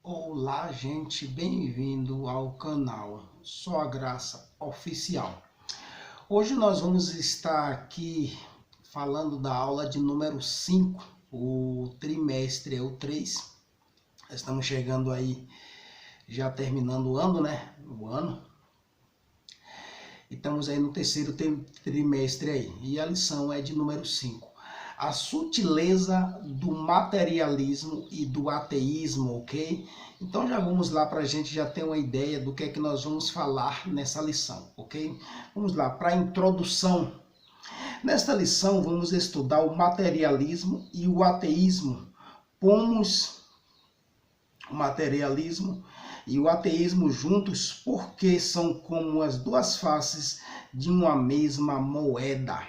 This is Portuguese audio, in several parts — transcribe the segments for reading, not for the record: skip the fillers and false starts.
Olá, gente, bem-vindo ao canal Só a Graça Oficial. Hoje nós vamos estar aqui falando da aula de número 5, o trimestre é o 3. Estamos chegando aí, já terminando o ano, né? O ano. E estamos aí no terceiro trimestre aí. E a lição é de número 5. A sutileza do materialismo e do ateísmo, ok? Então já vamos lá para a gente já ter uma ideia do que é que nós vamos falar nessa lição, ok? Vamos lá, para a introdução. Nesta lição vamos estudar o materialismo e o ateísmo. Pomos o materialismo e o ateísmo juntos porque são como as duas faces de uma mesma moeda.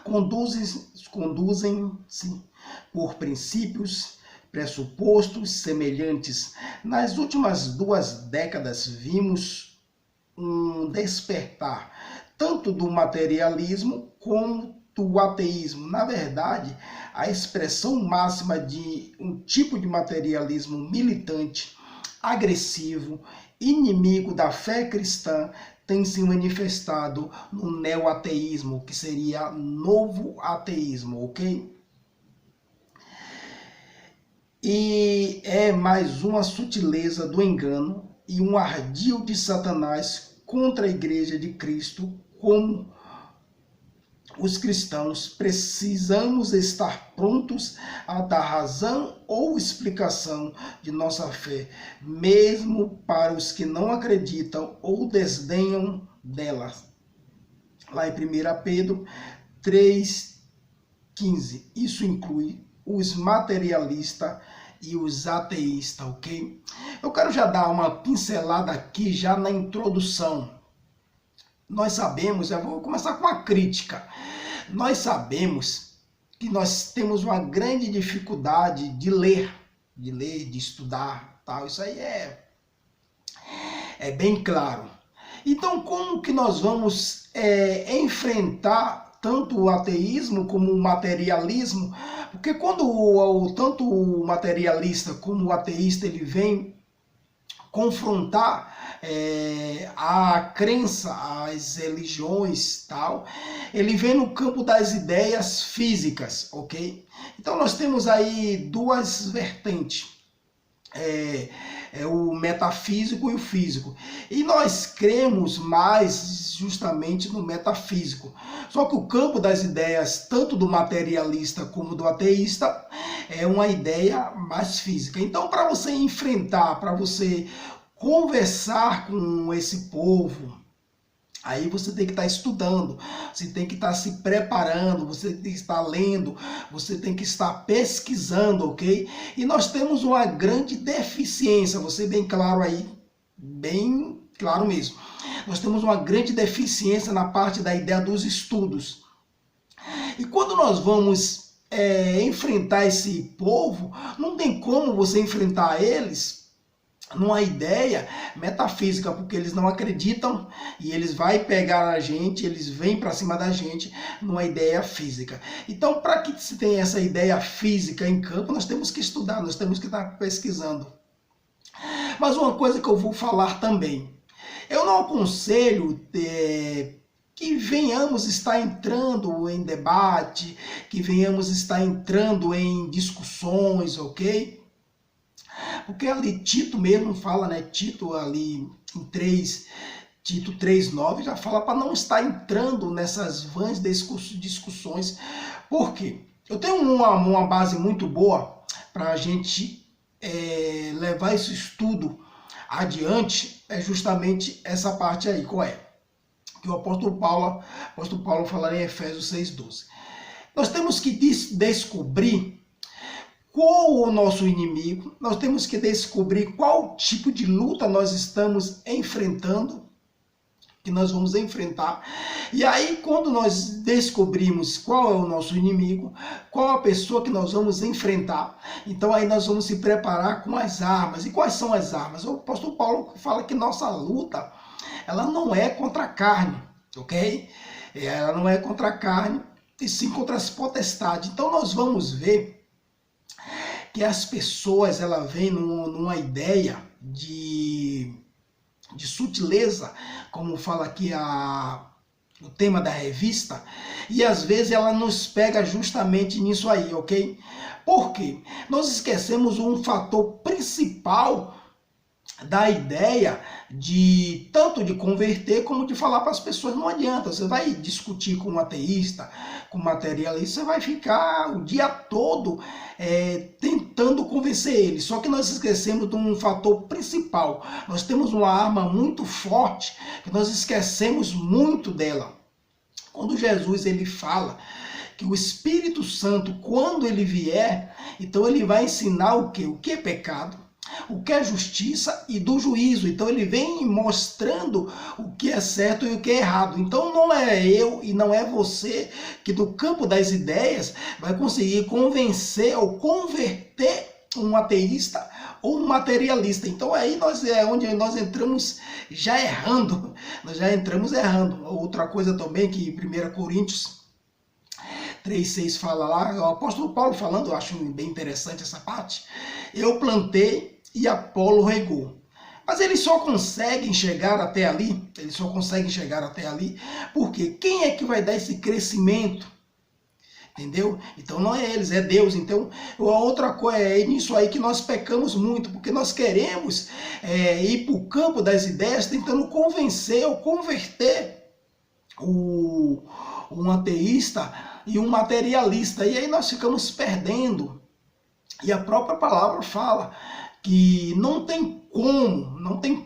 Conduzem-se por princípios, pressupostos semelhantes. Nas últimas 2 décadas vimos um despertar tanto do materialismo como do ateísmo. Na verdade, a expressão máxima de um tipo de materialismo militante, agressivo, inimigo da fé cristã, tem se manifestado no neoateísmo, que seria novo ateísmo, ok? E é mais uma sutileza do engano e um ardil de Satanás contra a Igreja de Cristo. Como os cristãos precisamos estar prontos a dar razão ou explicação de nossa fé, mesmo para os que não acreditam ou desdenham dela. Lá em 1 Pedro 3,15. Isso inclui os materialistas e os ateístas, ok? Eu quero já dar uma pincelada aqui já na introdução. Nós sabemos, eu vou começar com a crítica. Nós sabemos que nós temos uma grande dificuldade de ler, de estudar, tal. Isso aí é bem claro. Então, como que nós vamos enfrentar tanto o ateísmo como o materialismo? Porque quando tanto o materialista como o ateísta ele vem confrontar a crença, as religiões, tal, ele vem no campo das ideias físicas, ok? Então nós temos aí 2 vertentes, o metafísico e o físico. E nós cremos mais justamente no metafísico. Só que o campo das ideias, tanto do materialista como do ateísta, é uma ideia mais física. Então, para você enfrentar, para você conversar com esse povo, aí você tem que estar estudando, você tem que estar se preparando, você tem que estar lendo, você tem que estar pesquisando, ok? E nós temos uma grande deficiência, você bem claro aí, bem claro mesmo. Nós temos uma grande deficiência na parte da ideia dos estudos. E quando nós vamos enfrentar esse povo, não tem como você enfrentar eles numa ideia metafísica, porque eles não acreditam e eles vão pegar a gente, eles vêm para cima da gente numa ideia física. Então, para que se tenha essa ideia física em campo, nós temos que estudar, nós temos que estar pesquisando. Mas uma coisa que eu vou falar também, eu não aconselho que venhamos estar entrando em debate, que venhamos estar entrando em discussões, ok? Porque ali Tito mesmo fala, né? Tito ali em Tito 3,9 já fala para não estar entrando nessas vãs discussões. Por quê? Eu tenho uma base muito boa para a gente levar esse estudo adiante, é justamente essa parte aí, qual é? Que o apóstolo Paulo fala em Efésios 6,12. Nós temos que descobrir qual o nosso inimigo, nós temos que descobrir qual tipo de luta nós estamos enfrentando, que nós vamos enfrentar. E aí, quando nós descobrimos qual é o nosso inimigo, qual a pessoa que nós vamos enfrentar, então aí nós vamos se preparar com as armas. E quais são as armas? O apóstolo Paulo fala que nossa luta, ela não é contra a carne, ok? Ela não é contra a carne, e sim contra as potestades. Então nós vamos ver que as pessoas ela vêm numa ideia de sutileza, como fala aqui o tema da revista, e às vezes ela nos pega justamente nisso aí, ok? Por quê? Nós esquecemos um fator principal da ideia de tanto de converter como de falar para as pessoas. Não adianta, você vai discutir com um ateísta, com um materialista, você vai ficar o dia todo tentando convencer ele. Só que nós esquecemos de um fator principal. Nós temos uma arma muito forte que nós esquecemos muito dela. Quando Jesus ele fala que o Espírito Santo, quando ele vier, então ele vai ensinar o quê? O que é pecado, o que é justiça e do juízo. Então ele vem mostrando o que é certo e o que é errado. Então não é eu e não é você que do campo das ideias vai conseguir convencer ou converter um ateísta ou um materialista. Então aí é onde nós entramos já errando. Nós já entramos errando. Outra coisa também que 1 Coríntios 3,6 fala lá, o apóstolo Paulo falando, eu acho bem interessante essa parte. Eu plantei e Apolo regou. Mas eles só conseguem chegar até ali, porque quem é que vai dar esse crescimento? Entendeu? Então não é eles, é Deus. Então a outra coisa é nisso aí que nós pecamos muito, porque nós queremos ir para o campo das ideias tentando convencer ou converter um ateísta e um materialista. E aí nós ficamos perdendo. E a própria palavra fala que não tem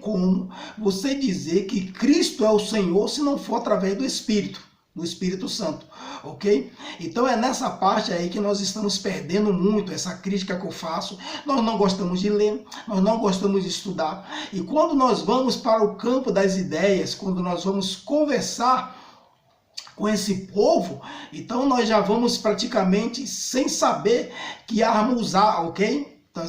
como você dizer que Cristo é o Senhor se não for através do Espírito Santo, ok? Então é nessa parte aí que nós estamos perdendo muito, essa crítica que eu faço. Nós não gostamos de ler, nós não gostamos de estudar, e quando nós vamos para o campo das ideias, quando nós vamos conversar com esse povo, então nós já vamos praticamente sem saber que arma usar, ok? Então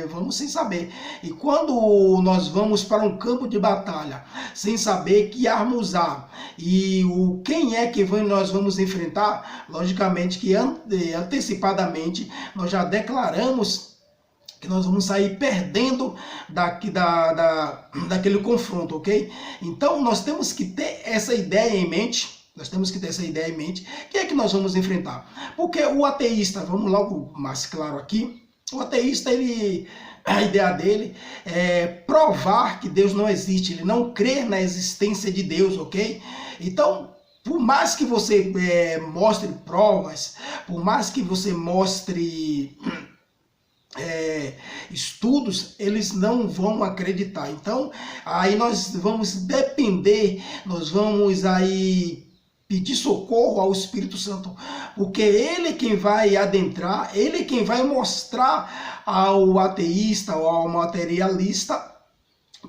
vamos sem saber. E quando nós vamos para um campo de batalha, sem saber que arma usar e quem é que nós vamos enfrentar, logicamente que antecipadamente nós já declaramos que nós vamos sair perdendo daquele confronto, ok? Então nós temos que ter essa ideia em mente. Quem é que nós vamos enfrentar? Porque o ateísta, vamos logo mais claro aqui, o ateísta, a ideia dele é provar que Deus não existe, ele não crê na existência de Deus, ok? Então, por mais que você mostre provas, por mais que você mostre estudos, eles não vão acreditar. Então, aí nós vamos depender, nós vamos aí pedir socorro ao Espírito Santo, porque ele quem vai adentrar, ele quem vai mostrar ao ateísta ou ao materialista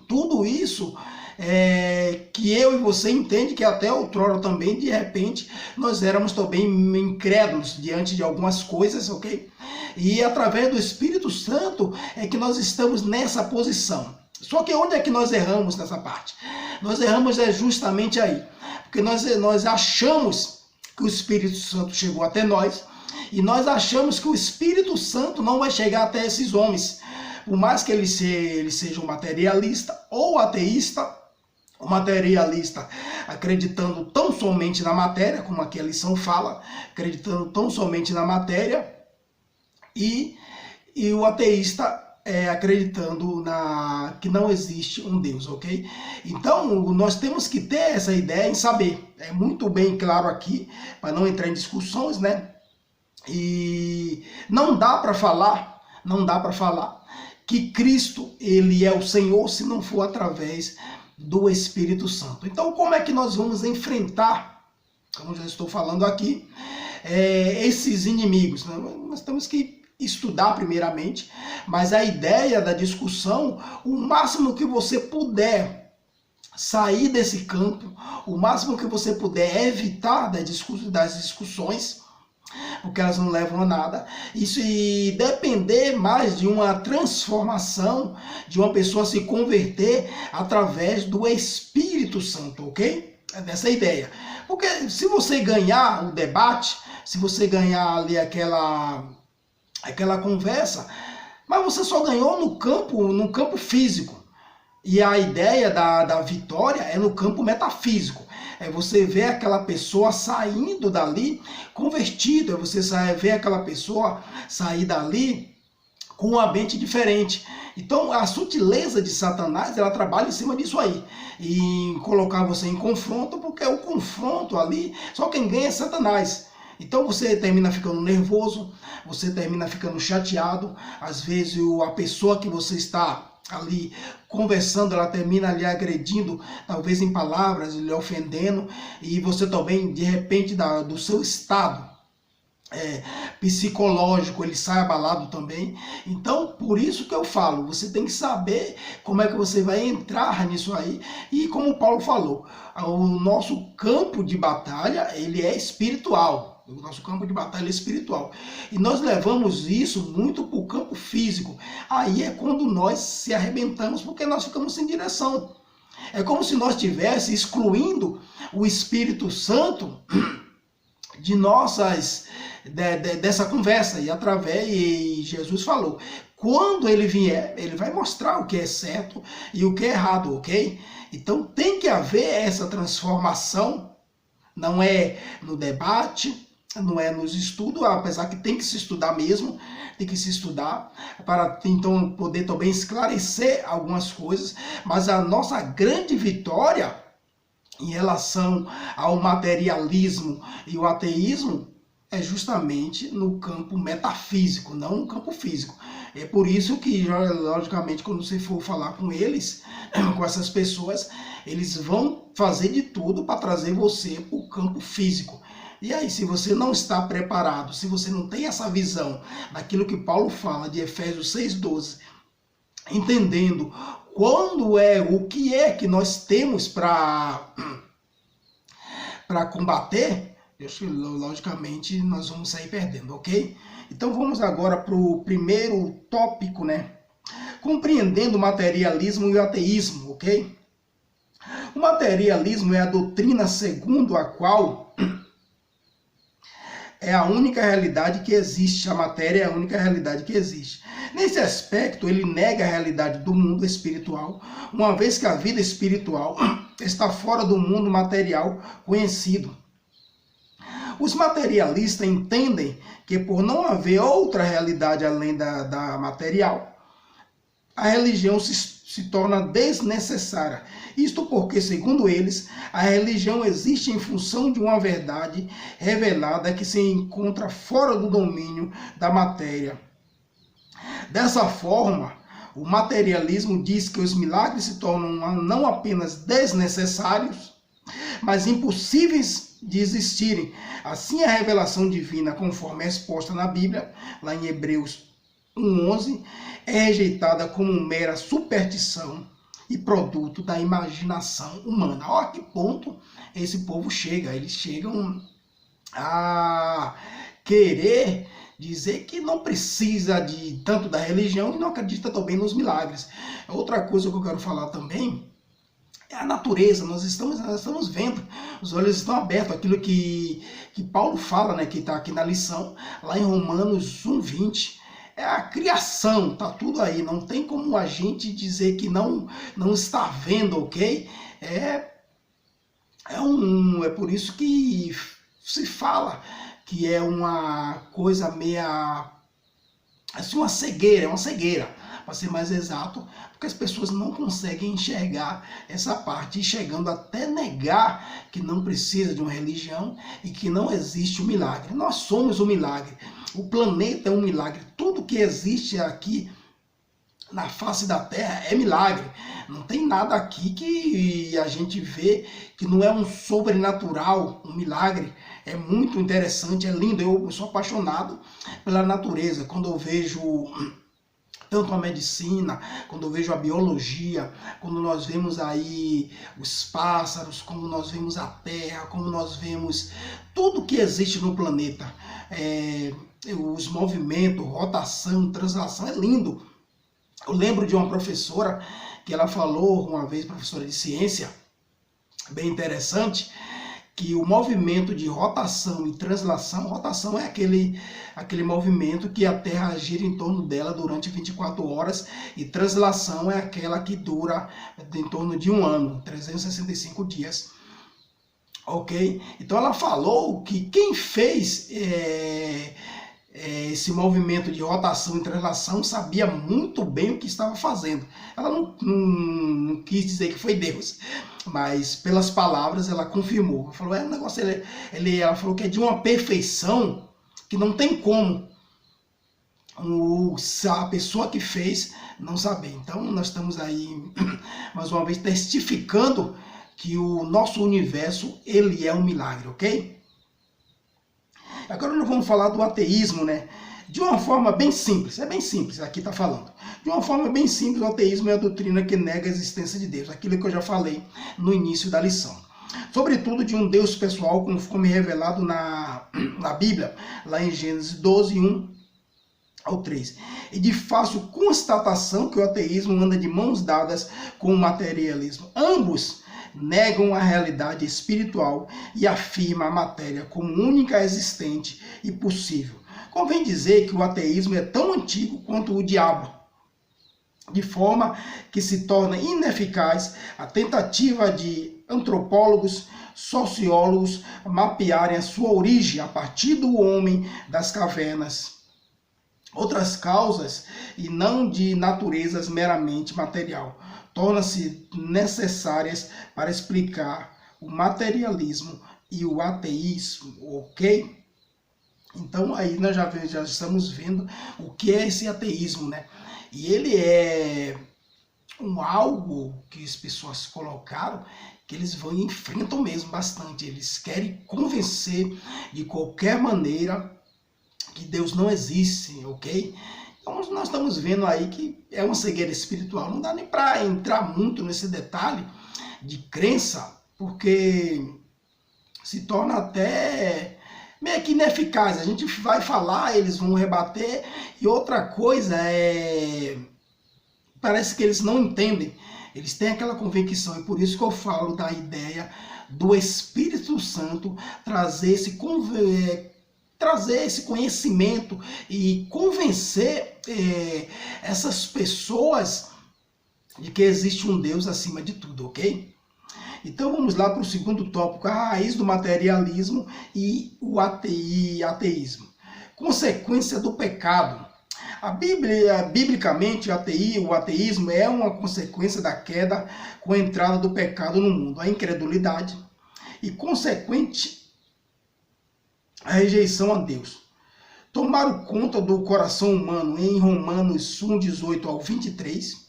tudo isso que eu e você entende que até outrora também, de repente, nós éramos também incrédulos diante de algumas coisas, ok? E através do Espírito Santo é que nós estamos nessa posição. Só que onde é que nós erramos nessa parte? Nós erramos justamente aí. Porque nós achamos que o Espírito Santo chegou até nós e nós achamos que o Espírito Santo não vai chegar até esses homens. Por mais que ele seja um materialista ou ateísta, o materialista acreditando tão somente na matéria, como aqui a lição fala, acreditando tão somente na matéria, e o ateísta acreditando que não existe um Deus, ok? Então, nós temos que ter essa ideia em saber. É muito bem claro aqui, para não entrar em discussões, né? E não dá para falar que Cristo, ele é o Senhor, se não for através do Espírito Santo. Então, como é que nós vamos enfrentar, como já estou falando aqui, esses inimigos, né? Nós temos que estudar primeiramente, mas a ideia da discussão, o máximo que você puder sair desse campo, o máximo que você puder evitar das discussões, porque elas não levam a nada, isso e depender mais de uma transformação, de uma pessoa se converter através do Espírito Santo, ok? É dessa ideia. Porque se você ganhar o debate, se você ganhar ali aquela conversa, mas você só ganhou no campo físico. E a ideia da vitória é no campo metafísico. É você ver aquela pessoa saindo dali convertida, é você ver aquela pessoa sair dali com uma mente diferente. Então a sutileza de Satanás, ela trabalha em cima disso aí, em colocar você em confronto, porque o confronto ali, só quem ganha é Satanás. Então você termina ficando nervoso, você termina ficando chateado, às vezes a pessoa que você está ali conversando, ela termina lhe agredindo, talvez em palavras, lhe ofendendo, e você também, de repente, do seu estado psicológico, ele sai abalado também. Então, por isso que eu falo, você tem que saber como é que você vai entrar nisso aí. E como o Paulo falou, o nosso campo de batalha, ele é espiritual. O nosso campo de batalha é espiritual. E nós levamos isso muito para o campo físico. Aí é quando nós se arrebentamos, porque nós ficamos sem direção. É como se nós estivéssemos excluindo o Espírito Santo de dessa conversa. E através, Jesus falou, quando ele vier, ele vai mostrar o que é certo e o que é errado, ok? Então tem que haver essa transformação. Não é no debate, não é nos estudos, apesar que tem que se estudar mesmo, tem que se estudar para então poder também esclarecer algumas coisas, mas a nossa grande vitória em relação ao materialismo e o ateísmo é justamente no campo metafísico, não no campo físico. É por isso que, logicamente, quando você for falar com eles, com essas pessoas, eles vão fazer de tudo para trazer você para o campo físico. E aí, se você não está preparado, se você não tem essa visão daquilo que Paulo fala de Efésios 6,12, entendendo o que é que nós temos para combater, logicamente nós vamos sair perdendo, ok? Então vamos agora para o primeiro tópico, né? Compreendendo o materialismo e o ateísmo, ok? O materialismo é a doutrina segundo a qual é a única realidade que existe, a matéria é a única realidade que existe. Nesse aspecto, ele nega a realidade do mundo espiritual, uma vez que a vida espiritual está fora do mundo material conhecido. Os materialistas entendem que por não haver outra realidade além da material, a religião se torna desnecessária. Isto porque, segundo eles, a religião existe em função de uma verdade revelada que se encontra fora do domínio da matéria. Dessa forma, o materialismo diz que os milagres se tornam não apenas desnecessários, mas impossíveis de existirem. Assim, a revelação divina, conforme é exposta na Bíblia, lá em Hebreus 1:11, é rejeitada como mera superstição e produto da imaginação humana. Olha que ponto esse povo chega. Eles chegam a querer dizer que não precisa de tanto da religião e não acredita também nos milagres. Outra coisa que eu quero falar também é a natureza. Nós estamos vendo, os olhos estão abertos, aquilo que Paulo fala, né, que está aqui na lição, lá em Romanos 1:20. É a criação, tá tudo aí, não tem como a gente dizer que não está vendo, ok? É por isso que se fala que é uma coisa meia, assim, uma cegueira, para ser mais exato, porque as pessoas não conseguem enxergar essa parte, chegando até negar que não precisa de uma religião e que não existe o milagre. Nós somos o milagre. O planeta é um milagre. Tudo que existe aqui na face da Terra é milagre. Não tem nada aqui que a gente vê que não é um sobrenatural, um milagre. É muito interessante, é lindo. Eu sou apaixonado pela natureza. Quando eu vejo tanto a medicina, quando eu vejo a biologia, quando nós vemos aí os pássaros, como nós vemos a Terra, como nós vemos tudo que existe no planeta. Os movimentos, rotação, translação, é lindo. Eu lembro de uma professora que ela falou uma vez, professora de ciência, bem interessante, que o movimento de rotação e translação, rotação é aquele movimento que a Terra gira em torno dela durante 24 horas, e translação é aquela que dura em torno de um ano, 365 dias. Ok? Então ela falou que quem fez esse movimento de rotação e translação sabia muito bem o que estava fazendo. Ela não quis dizer que foi Deus, mas pelas palavras ela confirmou. Ela falou, o negócio, ela falou que é de uma perfeição que não tem como a pessoa que fez não saber. Então nós estamos aí, mais uma vez, testificando que o nosso universo, ele é um milagre, ok? Agora nós vamos falar do ateísmo, né? De uma forma bem simples, é bem simples, aqui está falando. De uma forma bem simples, o ateísmo é a doutrina que nega a existência de Deus, aquilo que eu já falei no início da lição. Sobretudo de um Deus pessoal, como ficou me revelado na Bíblia, lá em Gênesis 12, 1 ao 3. E de fácil constatação que o ateísmo anda de mãos dadas com o materialismo. Ambos negam a realidade espiritual e afirmam a matéria como única existente e possível. Convém dizer que o ateísmo é tão antigo quanto o diabo, de forma que se torna ineficaz a tentativa de antropólogos, sociólogos mapearem a sua origem a partir do homem das cavernas. Outras causas, e não de naturezas meramente material, tornam-se necessárias para explicar o materialismo e o ateísmo, ok? Então aí nós já estamos vendo o que é esse ateísmo, né? E ele é algo que as pessoas colocaram que eles vão e enfrentam mesmo bastante. Eles querem convencer de qualquer maneira que Deus não existe, ok? Então nós estamos vendo aí que é uma cegueira espiritual. Não dá nem para entrar muito nesse detalhe de crença, porque se torna até meio que ineficaz. A gente vai falar, eles vão rebater, e outra coisa parece que eles não entendem. Eles têm aquela convicção, e por isso que eu falo da ideia do Espírito Santo trazer esse conhecimento e convencer essas pessoas de que existe um Deus acima de tudo, ok? Então vamos lá para o segundo tópico, a raiz do materialismo e o ateísmo. Consequência do pecado. Biblicamente, o ateísmo é uma consequência da queda com a entrada do pecado no mundo, a incredulidade e consequente a rejeição a Deus. Tomaram conta do coração humano em Romanos 1, 18 ao 23.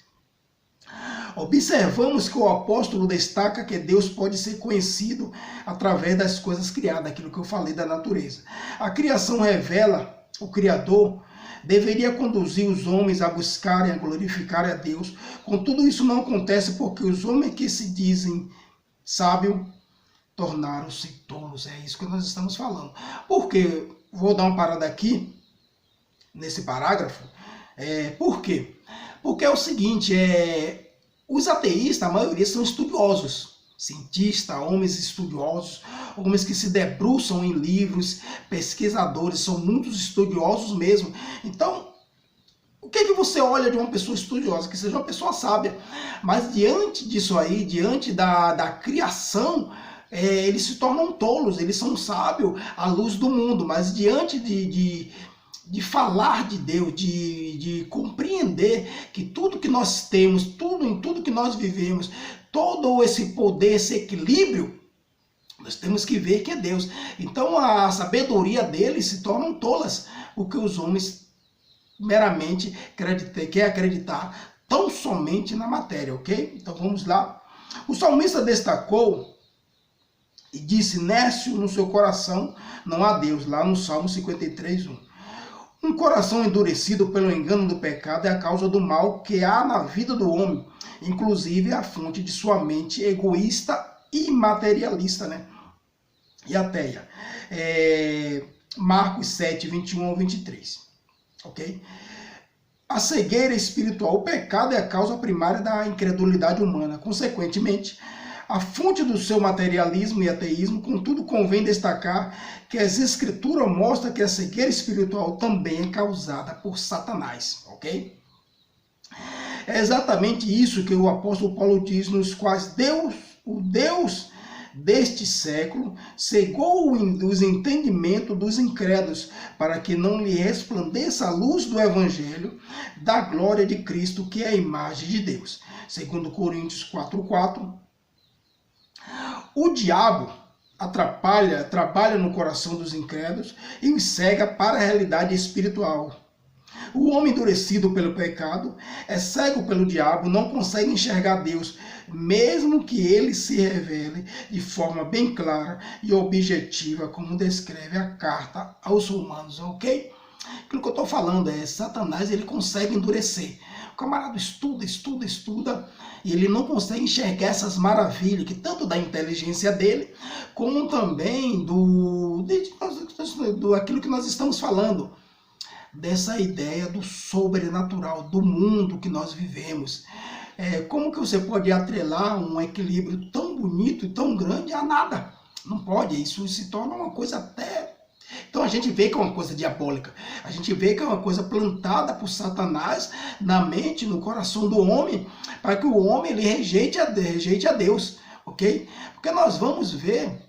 Observamos que o apóstolo destaca que Deus pode ser conhecido através das coisas criadas, aquilo que eu falei da natureza. A criação revela o Criador, deveria conduzir os homens a buscarem, a glorificarem a Deus. Contudo, isso não acontece porque os homens que se dizem sábios tornaram-se tolos. É isso que nós estamos falando. Por quê? Vou dar uma parada aqui, nesse parágrafo. Por quê? Porque é o seguinte, os ateístas, a maioria são estudiosos, cientistas, homens estudiosos, homens que se debruçam em livros, pesquisadores, são muitos estudiosos mesmo. Então, o que você olha de uma pessoa estudiosa? Que seja uma pessoa sábia. Mas diante disso aí, diante da criação, eles se tornam tolos, eles são sábios à luz do mundo, mas diante de falar de Deus, de compreender que tudo que nós temos, em tudo que nós vivemos, todo esse poder, esse equilíbrio, nós temos que ver que é Deus. Então a sabedoria deles se tornam tolas, porque os homens meramente querem acreditar tão somente na matéria, ok? Então vamos lá. O salmista destacou e disse, nércio no seu coração não há Deus, lá no Salmo 53, 1. Um coração endurecido pelo engano do pecado é a causa do mal que há na vida do homem, inclusive a fonte de sua mente egoísta e materialista, né? E ateia. Marcos 7, 21 ao 23. Ok? A cegueira espiritual, o pecado é a causa primária da incredulidade humana. Consequentemente, a fonte do seu materialismo e ateísmo. Contudo, convém destacar que as Escrituras mostram que a cegueira espiritual também é causada por Satanás, ok? É exatamente isso que o apóstolo Paulo diz, nos quais o Deus deste século cegou os entendimentos dos incrédulos, para que não lhe resplandeça a luz do evangelho da glória de Cristo, que é a imagem de Deus. Segundo Coríntios 4:4. O diabo trabalha no coração dos incrédulos e os cega para a realidade espiritual. O homem endurecido pelo pecado é cego pelo diabo, não consegue enxergar Deus, mesmo que ele se revele de forma bem clara e objetiva, como descreve a carta aos Romanos, ok? Aquilo que eu estou falando é, Satanás, ele consegue endurecer. O camarada estuda, e ele não consegue enxergar essas maravilhas, que tanto da inteligência dele, como também do aquilo que nós estamos falando, dessa ideia do sobrenatural, do mundo que nós vivemos. Como que você pode atrelar um equilíbrio tão bonito e tão grande a nada? Não pode, isso se torna uma coisa até... Então a gente vê que é uma coisa diabólica, a gente vê que é uma coisa plantada por Satanás na mente, no coração do homem, para que o homem ele rejeite a Deus, ok? Porque nós vamos ver,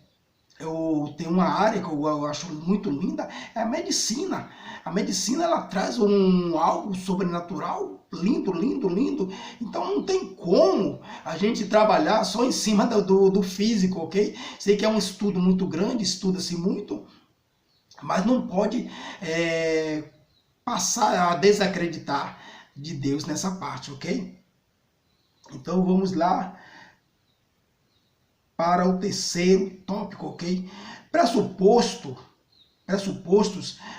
tem uma área que eu acho muito linda, é a medicina. A medicina, ela traz algo sobrenatural, lindo. Então não tem como a gente trabalhar só em cima do físico, ok? Sei que é um estudo muito grande, estuda-se muito, mas não pode passar a desacreditar de Deus nessa parte, ok? Então vamos lá para o terceiro tópico, ok? Pressupostos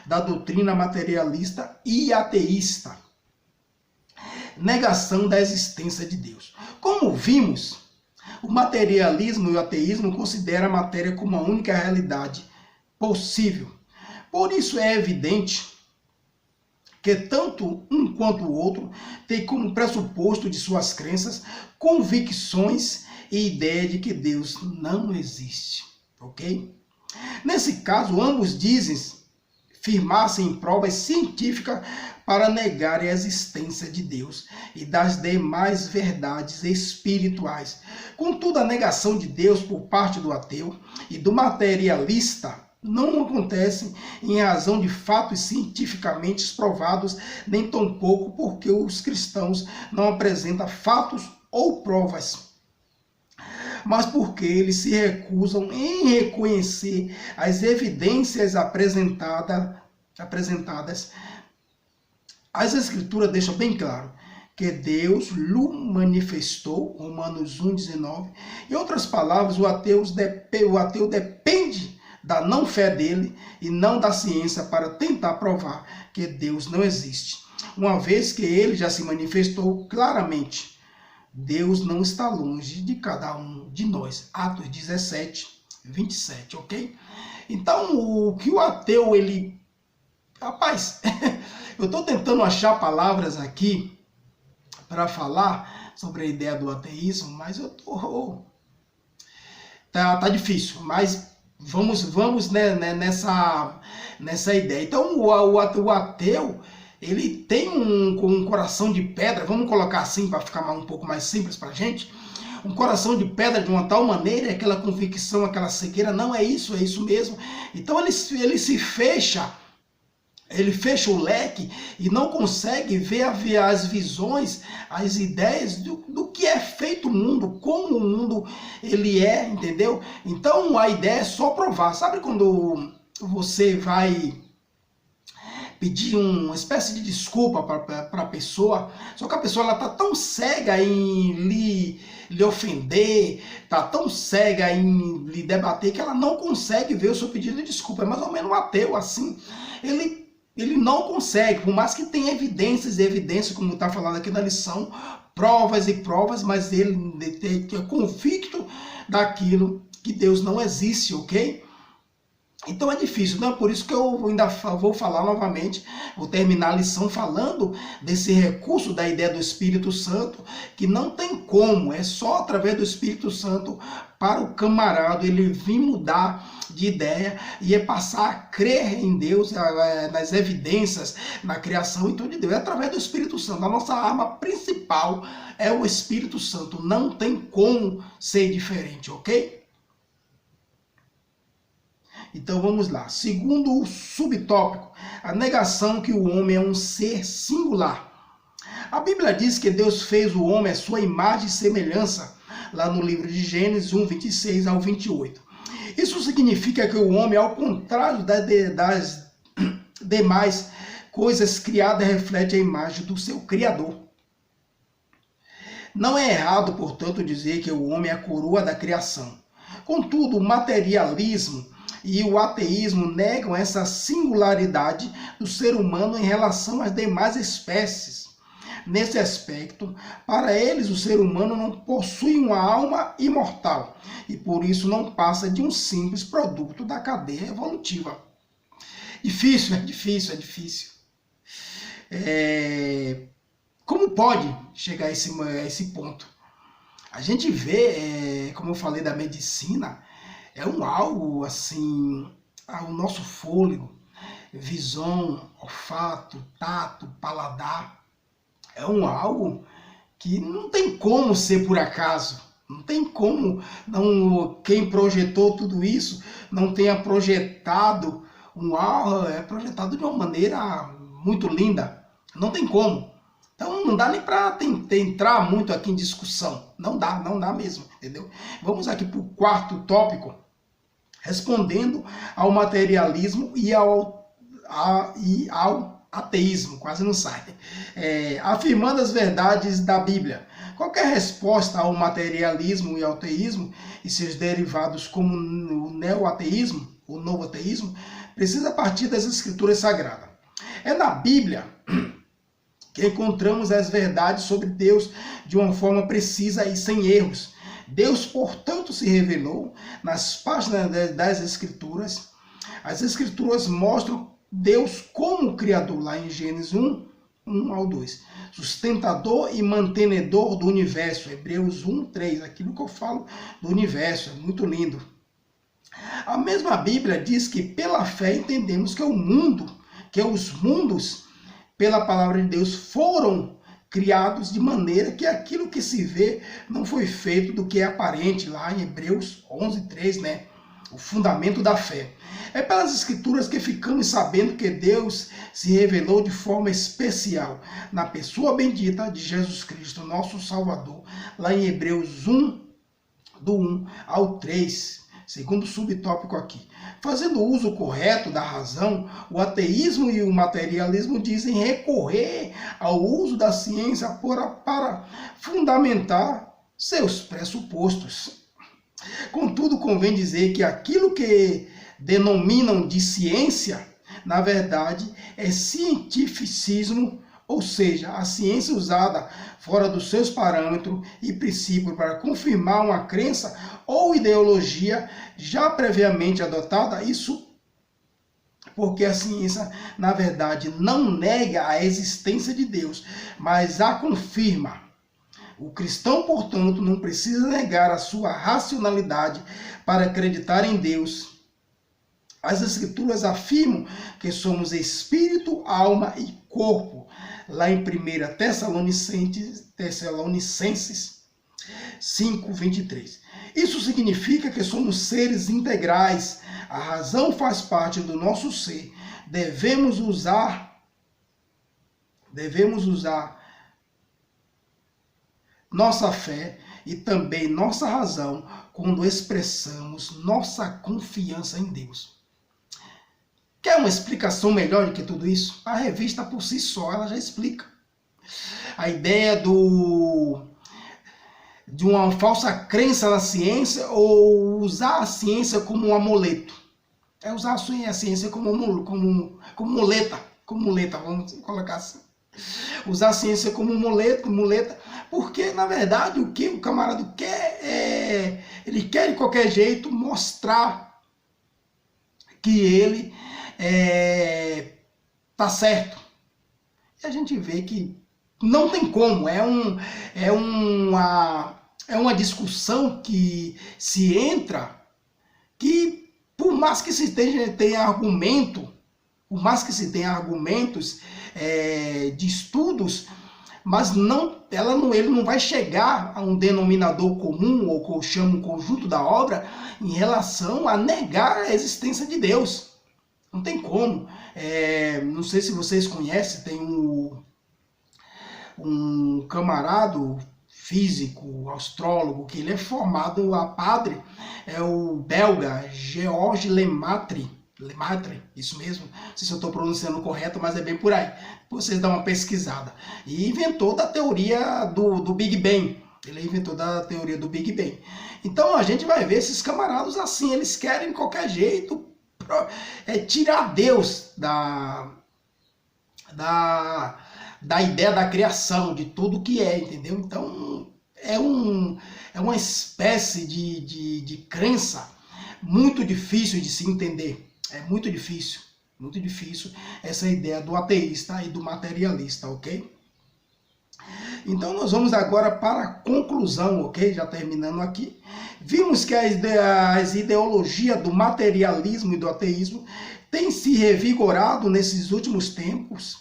da doutrina materialista e ateísta. Negação da existência de Deus. Como vimos, o materialismo e o ateísmo consideram a matéria como a única realidade possível. Por isso é evidente que tanto um quanto o outro tem como pressuposto de suas crenças, convicções e ideia de que Deus não existe, ok? Nesse caso, ambos dizem firmar-se em provas científicas para negar a existência de Deus e das demais verdades espirituais. Contudo, a negação de Deus por parte do ateu e do materialista não acontece em razão de fatos cientificamente provados, nem tampouco porque os cristãos não apresentam fatos ou provas, mas porque eles se recusam em reconhecer as evidências apresentadas. As Escrituras deixam bem claro que Deus lhe manifestou, Romanos 1,19. Em outras palavras, o ateu depende da não fé dele e não da ciência para tentar provar que Deus não existe, uma vez que ele já se manifestou claramente. Deus não está longe de cada um de nós. Atos 17:27, ok? Então, o que o ateu, ele... Rapaz, eu estou tentando achar palavras aqui para falar sobre a ideia do ateísmo, mas eu tô... Tá difícil, mas vamos né, nessa ideia. Então, o ateu, ele tem um coração de pedra, vamos colocar assim para ficar um pouco mais simples para a gente, um coração de pedra de uma tal maneira, aquela convicção, aquela cegueira, não é isso mesmo. Então ele se fecha, ele fecha o leque e não consegue ver as visões, as ideias do que é feito o mundo, como o mundo ele é, entendeu? Então a ideia é só provar. Sabe quando você vai pedir uma espécie de desculpa para a pessoa, só que a pessoa ela tá tão cega em lhe ofender, tá tão cega em lhe debater, que ela não consegue ver o seu pedido de desculpa. É mais ou menos um ateu assim, ele não consegue, por mais que tenha evidências, como está falando aqui na lição, provas e provas, mas ele é convicto daquilo que Deus não existe, ok? Então é difícil, não é por isso que eu ainda vou falar novamente, vou terminar a lição falando desse recurso da ideia do Espírito Santo, que não tem como, é só através do Espírito Santo para o camarada ele vir mudar de ideia e é passar a crer em Deus, nas evidências, na criação e tudo de Deus, é através do Espírito Santo. A nossa arma principal é o Espírito Santo, não tem como ser diferente, ok? Então vamos lá. Segundo o subtópico, a negação que o homem é um ser singular. A Bíblia diz que Deus fez o homem à sua imagem e semelhança, lá no livro de Gênesis 1, 26 ao 28. Isso significa que o homem, ao contrário das demais coisas criadas, reflete a imagem do seu Criador. Não é errado, portanto, dizer que o homem é a coroa da criação. Contudo, o materialismo e o ateísmo negam essa singularidade do ser humano em relação às demais espécies. Nesse aspecto, para eles o ser humano não possui uma alma imortal e por isso não passa de um simples produto da cadeia evolutiva. Difícil, é difícil. Como pode chegar a esse ponto? A gente vê, como eu falei da medicina, é algo assim, o nosso fôlego, visão, olfato, tato, paladar, é algo que não tem como ser por acaso, não tem como quem projetou tudo isso não tenha projetado projetado de uma maneira muito linda, não tem como. Então não dá nem para entrar muito aqui em discussão, não dá mesmo, entendeu? Vamos aqui para o quarto tópico, respondendo ao materialismo e ao ateísmo, quase não sai, afirmando as verdades da Bíblia. Qualquer resposta ao materialismo e ao ateísmo e seus derivados como o neo-ateísmo, o novo ateísmo, precisa partir das escrituras sagradas. É na Bíblia que encontramos as verdades sobre Deus de uma forma precisa e sem erros. Deus, portanto, se revelou nas páginas das Escrituras. As Escrituras mostram Deus como Criador, lá em Gênesis 1, 1 ao 2. Sustentador e mantenedor do universo, Hebreus 1, 3. Aquilo que eu falo do universo, é muito lindo. A mesma Bíblia diz que pela fé entendemos que os mundos, pela palavra de Deus, foram criados de maneira que aquilo que se vê não foi feito do que é aparente, lá em Hebreus 11, 3, né? O fundamento da fé. É pelas escrituras que ficamos sabendo que Deus se revelou de forma especial na pessoa bendita de Jesus Cristo, nosso Salvador, lá em Hebreus 1, do 1 ao 3, segundo subtópico aqui. Fazendo uso correto da razão, o ateísmo e o materialismo dizem recorrer ao uso da ciência para fundamentar seus pressupostos. Contudo, convém dizer que aquilo que denominam de ciência, na verdade, é cientificismo, ou seja, a ciência usada fora dos seus parâmetros e princípios para confirmar uma crença ou ideologia já previamente adotada, isso porque a ciência, na verdade, não nega a existência de Deus, mas a confirma. O cristão, portanto, não precisa negar a sua racionalidade para acreditar em Deus. As Escrituras afirmam que somos espírito, alma e corpo, lá em 1 Tessalonicenses 5, 23. Isso significa que somos seres integrais, a razão faz parte do nosso ser. Devemos usar nossa fé e também nossa razão quando expressamos nossa confiança em Deus. Quer uma explicação melhor do que tudo isso? A revista por si só ela já explica. A ideia de uma falsa crença na ciência ou usar a ciência como um amuleto. É usar a ciência como muleta, vamos colocar assim. Usar a ciência como muleta, porque na verdade o que o camarada quer ele quer de qualquer jeito mostrar que ele tá certo. E a gente vê que não tem como, é uma discussão que se entra, que por mais que se tenha argumento, por mais que se tenha argumentos de estudos, mas ele não vai chegar a um denominador comum, ou que eu chamo conjunto da obra, em relação a negar a existência de Deus. Não tem como. Não sei se vocês conhecem, tem um camarada físico, astrólogo, que ele é formado a padre, é o belga Georges Lemaitre, isso mesmo, não sei se eu estou pronunciando correto, mas é bem por aí, vocês dão uma pesquisada, e inventou da teoria do Big Bang, ele inventou da teoria do Big Bang. Então a gente vai ver esses camaradas assim, eles querem de qualquer jeito tirar Deus da ideia da criação, de tudo que entendeu? Então é uma espécie de crença muito difícil de se entender. É muito difícil essa ideia do ateísta e do materialista, ok? Então nós vamos agora para a conclusão, ok? Já terminando aqui. Vimos que as ideologias do materialismo e do ateísmo têm se revigorado nesses últimos tempos,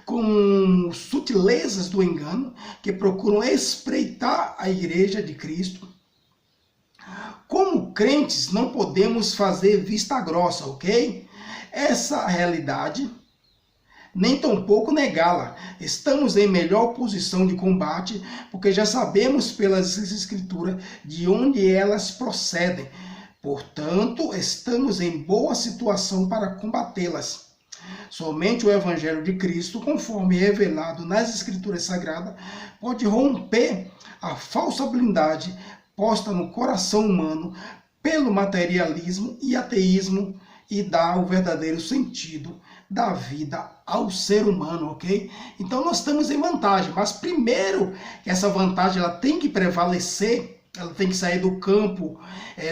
com sutilezas do engano que procuram espreitar a Igreja de Cristo. Como crentes, não podemos fazer vista grossa, ok? Essa realidade, nem tampouco negá-la. Estamos em melhor posição de combate, porque já sabemos pelas Escrituras de onde elas procedem. Portanto, estamos em boa situação para combatê-las. Somente o Evangelho de Cristo, conforme revelado nas Escrituras Sagradas, pode romper a falsa blindagem posta no coração humano pelo materialismo e ateísmo e dar o verdadeiro sentido da vida ao ser humano, ok? Então nós estamos em vantagem, mas primeiro essa vantagem ela tem que prevalecer, ela tem que sair do campo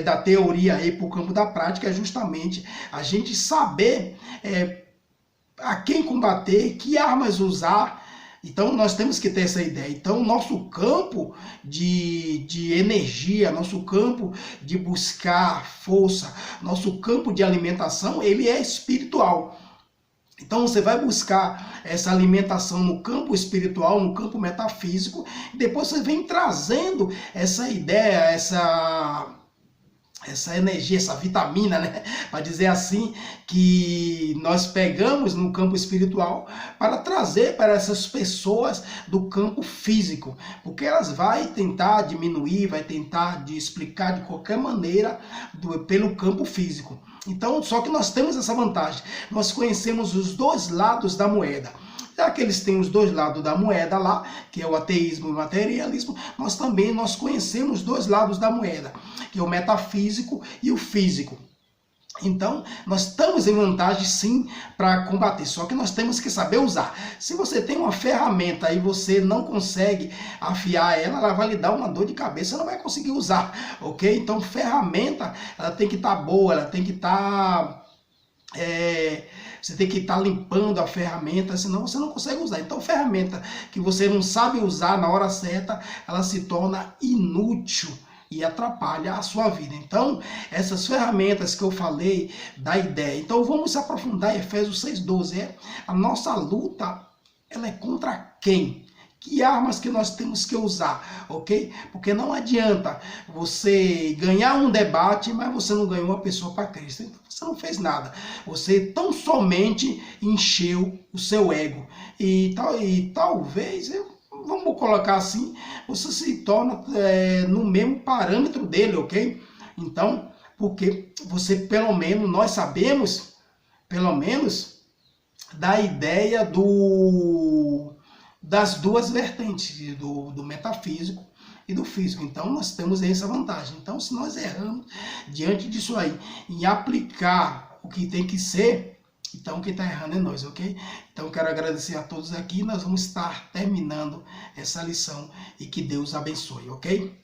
da teoria para o campo da prática, justamente a gente saber a quem combater, que armas usar. Então nós temos que ter essa ideia. Então nosso campo de energia, nosso campo de buscar força, nosso campo de alimentação, ele é espiritual. Então você vai buscar essa alimentação no campo espiritual, no campo metafísico, e depois você vem trazendo essa ideia, essa energia, essa vitamina, né, para dizer assim, que nós pegamos no campo espiritual para trazer para essas pessoas do campo físico, porque elas vão tentar diminuir, vai tentar explicar de qualquer maneira pelo campo físico. Então, só que nós temos essa vantagem, nós conhecemos os dois lados da moeda. Já que eles têm os dois lados da moeda lá, que é o ateísmo e o materialismo, nós conhecemos os dois lados da moeda, que é o metafísico e o físico. Então, nós estamos em vantagem sim para combater, só que nós temos que saber usar. Se você tem uma ferramenta e você não consegue afiar ela, ela vai lhe dar uma dor de cabeça, não vai conseguir usar, ok? Então, ferramenta, ela tem que estar boa, ela tem que estar... Você tem que estar limpando a ferramenta, senão você não consegue usar. Então, ferramenta que você não sabe usar na hora certa, ela se torna inútil e atrapalha a sua vida. Então, essas ferramentas que eu falei da ideia. Então, vamos se aprofundar em Efésios 6,12. A nossa luta, ela é contra quem? Que armas que nós temos que usar, ok? Porque não adianta você ganhar um debate, mas você não ganhou uma pessoa para Cristo. Então você não fez nada. Você tão somente encheu o seu ego. E talvez, vamos colocar assim, você se torna no mesmo parâmetro dele, ok? Então, porque você pelo menos, nós sabemos, pelo menos, da ideia das duas vertentes, do metafísico e do físico. Então nós temos essa vantagem. Então se nós erramos diante disso aí, em aplicar o que tem que ser, então quem está errando é nós, ok? Então quero agradecer a todos aqui, nós vamos estar terminando essa lição e que Deus abençoe, ok?